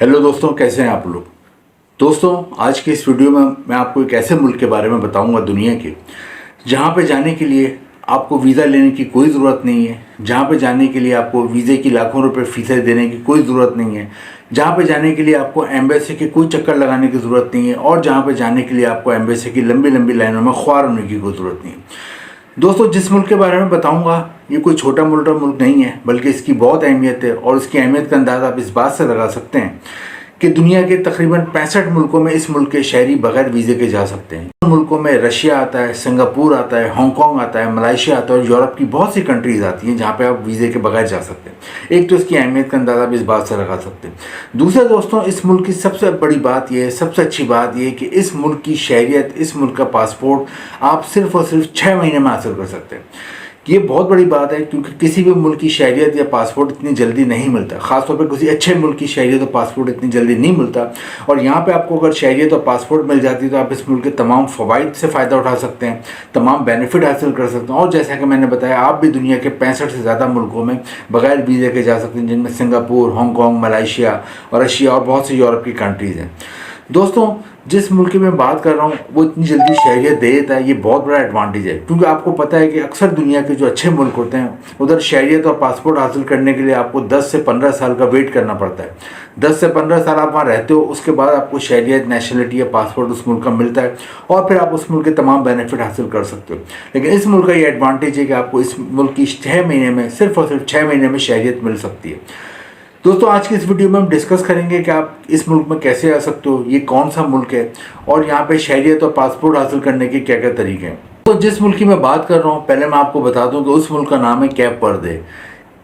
Hello दोस्तों, कैसे हैं आप लोग। दोस्तों, आज के इस वीडियो में मैं आपको एक ऐसे मुल्क के बारे में बताऊंगा दुनिया के, जहां पे जाने के लिए आपको वीज़ा लेने की कोई ज़रूरत नहीं है, जहां पे जाने के लिए आपको वीज़े की लाखों रुपए फीसें देने की कोई ज़रूरत नहीं है, जहां पे जाने के लिए आपको एम्बेसी के कोई चक्कर लगाने की ज़रूरत नहीं है और जहां पे जाने के लिए आपको एम्बेसी की लंबी लंबी लाइनों में ख्वार होने की कोई ज़रूरत नहीं है। दोस्तों, जिस मुल्क के बारे में बताऊंगा ये कोई छोटा मोटा मुल्क नहीं है, बल्कि इसकी बहुत अहमियत है और इसकी अहमियत का अंदाज़ा आप इस बात से लगा सकते हैं कि दुनिया के तकरीबन 65 मुल्कों में इस मुल्क के शहरी बगैर वीज़े के जा सकते हैं। उन मुल्कों में रशिया आता है, सिंगापुर आता है, हांगकांग आता है, मलेशिया आता है और यूरोप की बहुत सी कंट्रीज़ आती हैं जहाँ पे आप वीज़े के बगैर जा सकते हैं। एक तो इसकी अहमियत का अंदाज़ा आप इस बात से लगा सकते हैं। दूसरा दोस्तों, इस मुल्क की सबसे बड़ी बात यह है, सबसे अच्छी बात यह है कि इस मुल्क की शहरियत, इस मुल्क का पासपोर्ट आप सिर्फ और सिर्फ 6 महीने में हासिल कर सकते हैं। ये बहुत बड़ी बात है क्योंकि किसी भी मुल्क की शहरियत या पासपोर्ट इतनी जल्दी नहीं मिलता, खासतौर पर किसी अच्छे मुल्क की शहरियत और पासपोर्ट इतनी जल्दी नहीं मिलता। और यहाँ पे आपको अगर शहरियत और पासपोर्ट मिल जाती है तो आप इस मुल्क के तमाम फ़वाइद से फ़ायदा उठा सकते हैं, तमाम बेनिफिट हासिल कर सकते हैं। और जैसा कि मैंने बताया, आप भी दुनिया के 65 से ज़्यादा मुल्कों में बगैर वीज़े के जा सकते हैं, जिनमें सिंगापुर, हांगकांग, मलेशिया और रशिया और बहुत सी यूरोप की कंट्रीज़ हैं। दोस्तों, जिस मुल्क की मैं बात कर रहा हूँ वो इतनी जल्दी शहरियत दे देता है, ये बहुत बड़ा एडवांटेज है। क्योंकि आपको पता है कि अक्सर दुनिया के जो अच्छे मुल्क होते हैं उधर शहरियत और पासपोर्ट हासिल करने के लिए आपको 10 से 15 साल का वेट करना पड़ता है। 10 से 15 साल आप वहाँ रहते हो, उसके बाद आपको शहरियत, नेशनलिटी या पासपोर्ट उस मुल्क का मिलता है और फिर आप उस मुल्क के तमाम बेनिफिट हासिल कर सकते हो। लेकिन इस मुल्क का ये एडवांटेज है कि आपको इस मुल्क की 6 महीने में, सिर्फ और सिर्फ 6 महीने में शहरियत मिल सकती है। दोस्तों, आज की इस वीडियो में हम डिस्कस करेंगे कि आप इस मुल्क में कैसे आ सकते हो, ये कौन सा मुल्क है और यहाँ पे शहरियत और पासपोर्ट हासिल करने के क्या क्या तरीके हैं। तो जिस मुल्क की मैं बात कर रहा हूँ, पहले मैं आपको बता दूं कि उस मुल्क का नाम है कैप वर्दे।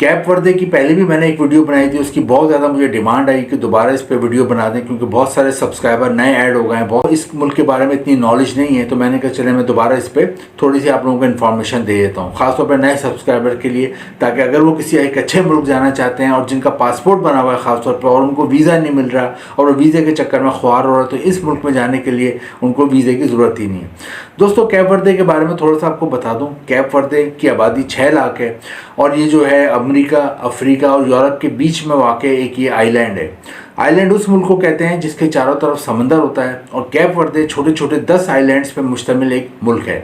कैप वर्दे की पहले भी मैंने एक वीडियो बनाई थी, उसकी बहुत ज़्यादा मुझे डिमांड आई कि दोबारा इस पे वीडियो बना दें, क्योंकि बहुत सारे सब्सक्राइबर नए ऐड हो गए हैं। बहुत इस मुल्क के बारे में इतनी नॉलेज नहीं है, तो मैंने कहा चले मैं दोबारा इस पर थोड़ी सी आप लोगों को इन्फॉर्मेशन दे देता हूँ, खासतौर पर नए सब्सक्राइबर के लिए, ताकि अगर वो किसी एक अच्छे मुल्क जाना चाहते हैं और जिनका पासपोर्ट बना हुआ है खासतौर पर और उनको वीज़ा नहीं मिल रहा और वो वीज़े के चक्कर में ख्वार हो रहा है, तो इस मुल्क में जाने के लिए उनको वीज़े की ज़रूरत ही नहीं है। दोस्तों, कैप वर्दे के बारे में थोड़ा सा आपको बता दूँ। कैप वर्दे की आबादी 6 लाख है और ये जो है अमेरिका, अफ्रीका और यूरोप के बीच में वाक़ई एक ये आइलैंड है। आइलैंड उस मुल्क को कहते हैं जिसके चारों तरफ समंदर होता है और कैप वर्दे छोटे छोटे 10 आइलैंड्स पर मुश्तमिल एक मुल्क है।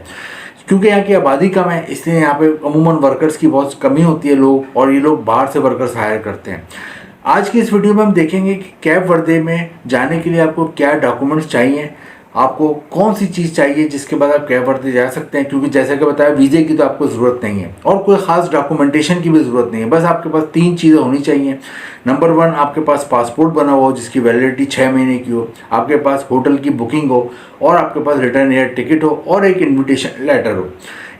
क्योंकि यहाँ की आबादी कम है, इसलिए यहाँ पे अमूमन वर्कर्स की बहुत कमी होती है लोग, और ये लोग बाहर से वर्कर्स हायर करते हैं। आज की इस वीडियो में हम देखेंगे कि कैप वर्दे में जाने के लिए आपको क्या डॉक्यूमेंट्स चाहिए, आपको कौन सी चीज़ चाहिए जिसके बाद आप कैप वर्दे जा सकते हैं। क्योंकि जैसे कि बताया, वीज़े की तो आपको ज़रूरत नहीं है और कोई ख़ास डॉक्यूमेंटेशन की भी ज़रूरत नहीं है। बस आपके पास 3 चीज़ें होनी चाहिए। नंबर 1, आपके पास पासपोर्ट बना हुआ हो जिसकी वैलिडिटी 6 महीने की हो, आपके पास होटल की बुकिंग हो और आपके पास रिटर्न एयर टिकट हो और एक इन्विटेशन लेटर हो।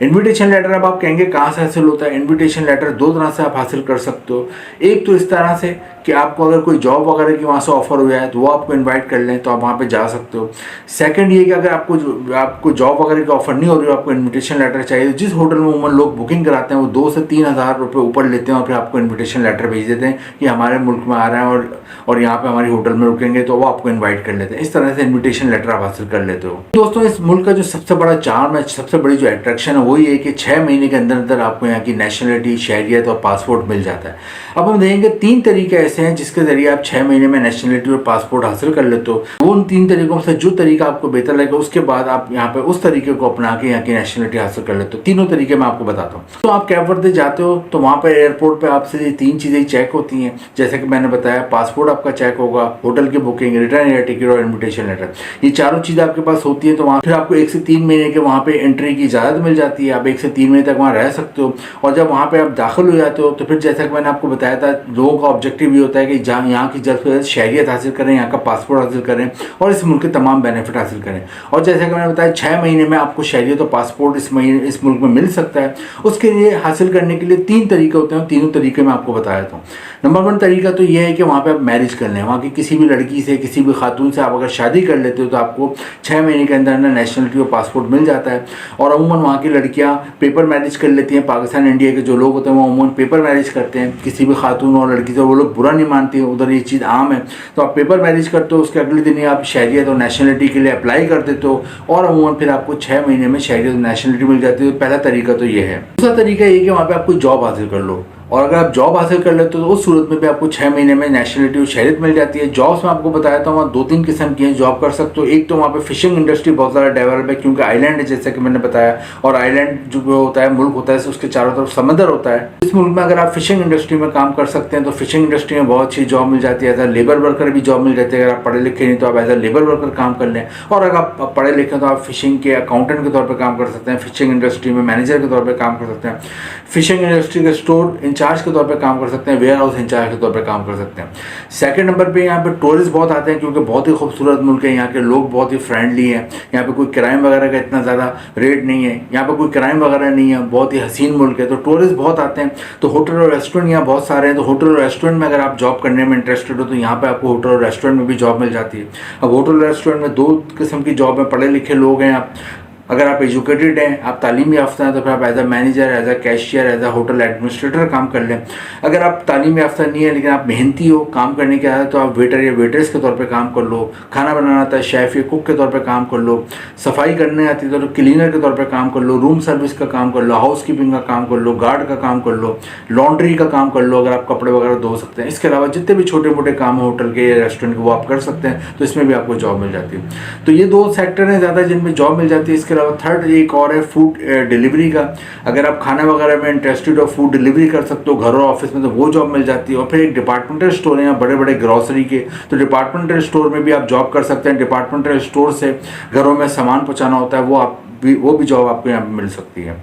इन्विटेशन लेटर अब आप कहेंगे कहाँ से हासिल होता है। इन्विटेशन लेटर 2 तरह से आप हासिल कर सकते हो। एक तो इस तरह से कि आपको अगर कोई जॉब वगैरह की वहाँ से ऑफर हो जाए तो वो आपको इनवाइट कर लें तो आप वहाँ पे जा सकते हो। सेकंड ये कि अगर आपको जॉब वगैरह की ऑफर नहीं हो रही हो, आपको इन्विटेशन लेटर चाहिए, तो जिस होटल में उमूमन लोग बुकिंग कराते हैं वो 2 से 3 हज़ार रुपये ऊपर लेते हैं और फिर आपको इन्विटेशन लेटर भेज देते हैं कि हमारे मुल्क में आ रहे हैं और यहाँ पे हमारी होटल में रुकेंगे, तो वो आपको इन्वाइट कर लेते हैं। इस तरह से इन्विटेशन लेटर आप हासिल कर लेते हो। दोस्तों, इस मुल्क का जो सबसे बड़ा चार्म है, सबसे बड़ी जो अट्रैक्शन है, वो ये है कि 6 महीने के अंदर अंदर आपको यहाँ की नेशनलिटी, शहरियत और पासपोर्ट मिल जाता है। अब हम देखेंगे 3 तरीके ऐसे हैं जिसके जरिए आप 6 महीने में नेशनलिटी और पासपोर्ट हासिल कर लेते हो। उन 3 तरीकों से जो तरीका आपको बेहतर लगे उसके बाद आप यहाँ पे उस तरीके को अपना के यहाँ की नेशनलिटी हासिल कर लेते हो। तीनों तरीके मैं आपको बताता हूँ। तो आप कैप वर्दे जाते हो तो वहाँ पर एयरपोर्ट पर आपसे ये 3 चीज़ें चेक होती हैं। जैसे कि मैंने बताया, पासपोर्ट आपका चेक होगा, होटल की बुकिंग, रिटर्न एयर टिकट और इन्विटेशन लेटर। ये चारों चीज़ें आपके पास होती है तो वहाँ फिर आपको 1 से 3 महीने के वहाँ पे एंट्री की इजाज़त मिल जाती है। आप 1 से 3 महीने तक वहाँ रह सकते हो। और जब वहाँ पे आप दाखिल हो जाते हो तो फिर जैसा कि मैंने आपको बताया था, लोगों का ऑब्जेक्टिव ये होता है कि जहाँ यहाँ की जल्द से जल्द शहरियत हासिल करें, यहाँ का पासपोर्ट हासिल करें और इस मुल्क के तमाम बेनिफिट हासिल करें। और जैसा कि मैंने बताया, 6 महीने में आपको शहरियत और पासपोर्ट इस मुल्क में मिल सकता है। उसके लिए हासिल करने के लिए 3 तरीके होते हैं, तीनों तरीके मैं आपको बताया था। नंबर 1 तरीका तो ये है कि वहाँ पे आप मैरिज कर लें। वहाँ की किसी भी लड़की से, किसी भी खातून से आप अगर शादी कर लेते हो तो आपको 6 महीने के अंदर अंदर नेशनलिटी और पासपोर्ट मिल जाता है। और अमूमन वहाँ की लड़कियाँ पेपर मैरिज कर लेती हैं। पाकिस्तान, इंडिया के जो लोग होते हैं वो अमूमन पेपर मैरिज करते हैं किसी भी खातून और लड़की से, वो लोग बुरा नहीं मानती हैं, उधर ये चीज़ आम है। तो आप पेपर मैरिज करते हो, उसके अगले दिन ही आप शहरियत और नेशनलिटी के लिए अप्लाई कर देते हो और अमूमन फिर आपको 6 महीने में शहरियत और नेशनलिटी मिल जाती है। तो पहला तरीका तो ये है। दूसरा तरीका ये कि वहाँ पर आप कोई जॉब हासिल कर लो। और अगर आप जॉब हासिल कर लेते हो तो उस सूरत में भी आपको 6 महीने में नेशनलिटी और शहरियत मिल जाती है। जॉब्स में आपको बताया था वहाँ 2-3 किस्म की हैं जॉब कर सकते हो। एक तो वहाँ पे फिशिंग इंडस्ट्री बहुत ज़्यादा डेवलप है, क्योंकि आइलैंड है जैसे कि मैंने बताया, और आइलैंड जो होता है मुल्क होता है उसके चारों तरफ समंदर होता है। इस मुल्क में अगर आप फिशिंग इंडस्ट्री में काम कर सकते हैं तो फिशिंग इंडस्ट्री में बहुत अच्छी जॉब मिल जाती है। एज अ लेबर वर्कर भी जॉब मिल जाती है। अगर आप पढ़े लिखे नहीं तो आप एज अ लेबर वर्कर काम कर लें, और अगर आप पढ़े लिखे तो आप फिशिंग के अकाउंटेंट के तौर पर काम कर सकते हैं, फिशिंग इंडस्ट्री में मैनेजर के तौर पर काम कर सकते हैं, फिशिंग इंडस्ट्री के स्टोर इंचार्ज के तौर पर काम कर सकते हैं, वेयर हाउस इंचार्ज के तौर पर काम कर सकते हैं। सेकंड नंबर पे यहाँ पे टूरिस्ट बहुत आते हैं, क्योंकि बहुत ही खूबसूरत मुल्क है, यहाँ के लोग बहुत ही फ्रेंडली हैं, यहाँ पे कोई क्राइम वगैरह का इतना ज़्यादा रेट नहीं है, यहाँ पे कोई क्राइम वगैरह नहीं है, बहुत ही हसीन मुल्क है, तो टूरिस्ट बहुत आते हैं। तो होटल और रेस्टोरेंट यहाँ बहुत सारे हैं, तो होटल और रेस्टोरेंट में अगर आप जॉब करने में इंटरेस्टेड हो तो यहाँ पे आपको होटल और रेस्टोरेंट में भी जॉब मिल जाती है। अब होटल और रेस्टोरेंट में 2 किस्म की जॉब है, पढ़े लिखे लोग हैं आप, अगर आप एजुकेटेड हैं, आप तालीम याफ्ता हैं, तो फिर आप as a manager, as a cashier, as a hotel administrator काम कर लें। अगर आप तालीम याफ्ता नहीं है लेकिन आप मेहनती हो, काम करने के आए तो आप वेटर या वेटर्स के तौर पे काम कर लो, खाना बनाना आता है शेफ़ या कुक के तौर पे काम कर लो, सफाई करने आती है तो क्लीनर के तौर पे काम कर लो, रूम सर्विस का काम कर लो, हाउस कीपिंग का काम कर लो, गार्ड का काम कर लो, लॉन्ड्री का काम कर लो, अगर आप कपड़े वगैरह धो सकते हैं। इसके अलावा जितने भी छोटे मोटे काम हैं होटल के या रेस्टोरेंट के वो आप कर सकते हैं, तो इसमें भी आपको जॉब मिल जाती है। तो ये 2 सेक्टर हैं ज़्यादा जिनमें जॉब मिल जाती है। इसके अलावा थर्ड एक और है फूड डिलीवरी का। अगर आप खाना वगैरह में इंटरेस्टेड हो, फूड डिलीवरी कर सकते हो घर और ऑफिस में, तो वो जॉब मिल जाती है। और फिर एक डिपार्टमेंटल स्टोर है यहाँ बड़े बड़े ग्रॉसरी के, तो डिपार्टमेंटल स्टोर में भी आप जॉब कर सकते हैं। डिपार्टमेंटल स्टोर से घरों में सामान पहुँचाना होता है, वो भी जॉब आपको यहाँ पर मिल सकती है।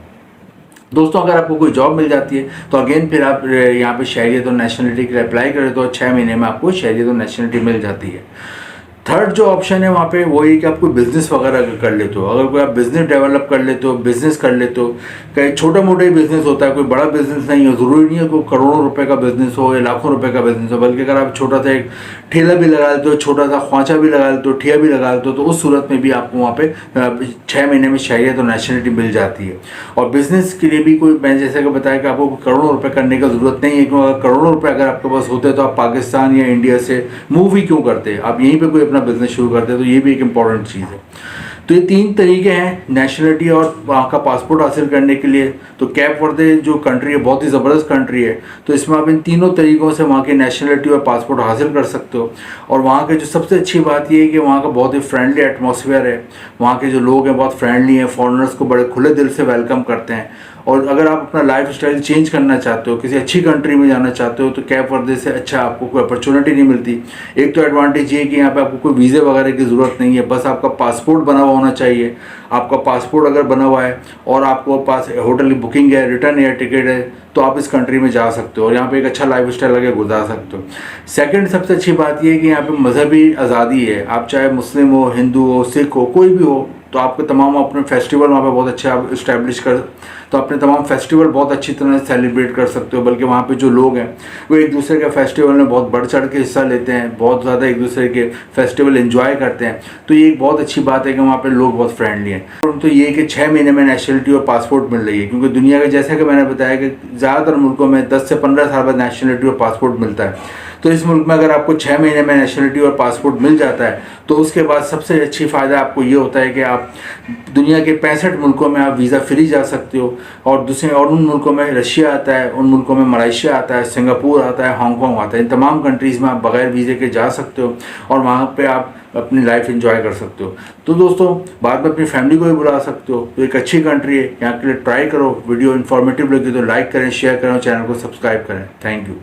दोस्तों अगर आपको कोई जॉब मिल जाती है तो अगेन फिर आप यहाँ पे शहरियत और नेशनलिटी के लिए अप्लाई करें तो 6 महीने में आपको शहरियत और नेशनलिटी मिल जाती है। थर्ड जो ऑप्शन है वहाँ पे वो ये कि आप कोई बिज़नेस वगैरह कर लेते हो। अगर कोई आप बिज़नेस डेवलप कर लेते हो, बिज़नेस कर लेते हो, कहीं छोटा मोटा ही बिज़नेस होता है, कोई बड़ा बिज़नेस नहीं हो, ज़रूरी नहीं है कोई करोड़ों रुपए का बिज़नेस हो या लाखों रुपए का बिज़नेस हो, बल्कि अगर आप छोटा सा एक ठेला भी लगा लेते हो, छोटा सा ख्वांचा भी लगा लेते हो, ठिया भी लगा लेते हो, तो उस सूरत में भी आपको वहाँ पे 6 महीने में शहरियत और नेशनलिटी मिल जाती है। और बिज़नेस के लिए भी कोई, मैं जैसे कि बताया कि आपको करोड़ों रुपए करने का ज़रूरत नहीं है, क्योंकि अगर करोड़ों रुपए अगर आपके पास होते तो आप पाकिस्तान या इंडिया से मूव ही क्यों करते, आप यहीं पर कोई अपना बिज़नेस शुरू करते, तो ये भी एक इम्पॉर्टेंट चीज़ है। तो ये 3 तरीके हैं नेशनलिटी और वहाँ का पासपोर्ट हासिल करने के लिए। तो कैप वर्दे जो कंट्री है बहुत ही ज़बरदस्त कंट्री है, तो इसमें आप इन तीनों तरीक़ों से वहाँ की नेशनलिटी और पासपोर्ट हासिल कर सकते हो। और वहाँ के जो सबसे अच्छी बात ये है कि वहाँ का बहुत ही फ्रेंडली एटमॉस्फेयर है, वहाँ के जो लोग हैं बहुत फ्रेंडली हैं, फॉरेनर्स को बड़े खुले दिल से वेलकम करते हैं। और अगर आप अपना लाइफ स्टाइल चेंज करना चाहते हो, किसी अच्छी कंट्री में जाना चाहते हो, तो कैप वर्दे से अच्छा आपको कोई अपॉर्चुनिटी नहीं मिलती। एक तो एडवांटेज ये है कि यहाँ पे आपको कोई वीज़े वगैरह की ज़रूरत नहीं है, बस आपका पासपोर्ट बना हुआ होना चाहिए। आपका पासपोर्ट अगर बना हुआ है और आपको पास होटल की बुकिंग है, रिटर्न एयर टिकट है, तो आप इस कंट्री में जा सकते हो और यहाँ पे एक अच्छा लाइफ स्टाइल लगे गुजार सकते हो। सेकंड सबसे अच्छी बात यह है कि यहाँ पे मजहबी आज़ादी है। आप चाहे मुस्लिम हो, हिंदू हो, सिख हो, कोई भी हो, तो आपके तमाम अपने फेस्टिवल वहाँ पे बहुत अच्छे आप इस्टेब्लिश कर, तो अपने तमाम फेस्टिवल बहुत अच्छी तरह से सेलिब्रेट कर सकते हो। बल्कि वहाँ पे जो लोग हैं वो एक दूसरे के फेस्टिवल में बहुत बढ़ चढ़ के हिस्सा लेते हैं, बहुत ज़्यादा एक दूसरे के फेस्टिवल एंजॉय करते हैं। तो ये एक बहुत अच्छी बात है कि वहाँ पे लोग बहुत फ्रेंडली हैं। तो ये कि 6 महीने में नेशनलिटी और पासपोर्ट मिल रही है, क्योंकि दुनिया के जैसा कि मैंने बताया कि ज़्यादातर मुल्कों में 10 से 15 साल बाद नेशनलिटी और पासपोर्ट मिलता है। तो इस मुल्क में अगर आपको 6 महीने में नेशनलिटी और पासपोर्ट मिल जाता है तो उसके बाद सबसे अच्छी फ़ायदा आपको ये होता है कि आप दुनिया के 65 मुल्कों में आप वीज़ा फ्री जा सकते हो। और उन मुल्कों में रशिया आता है, उन मुल्कों में मलेशिया आता है, सिंगापुर आता है, हांगकॉन्ग आता है। इन तमाम कंट्रीज़ में आप बग़ैर वीज़े के जा सकते हो और वहाँ पर आप अपनी लाइफ एंजॉय कर सकते हो। तो दोस्तों बाद में अपनी फैमिली को भी बुला सकते हो। तो एक अच्छी कंट्री है, यहाँ के लिए ट्राई करो। वीडियो इन्फॉर्मेटिव लगी तो लाइक करें, शेयर करें, चैनल को सब्सक्राइब करें। Thank you.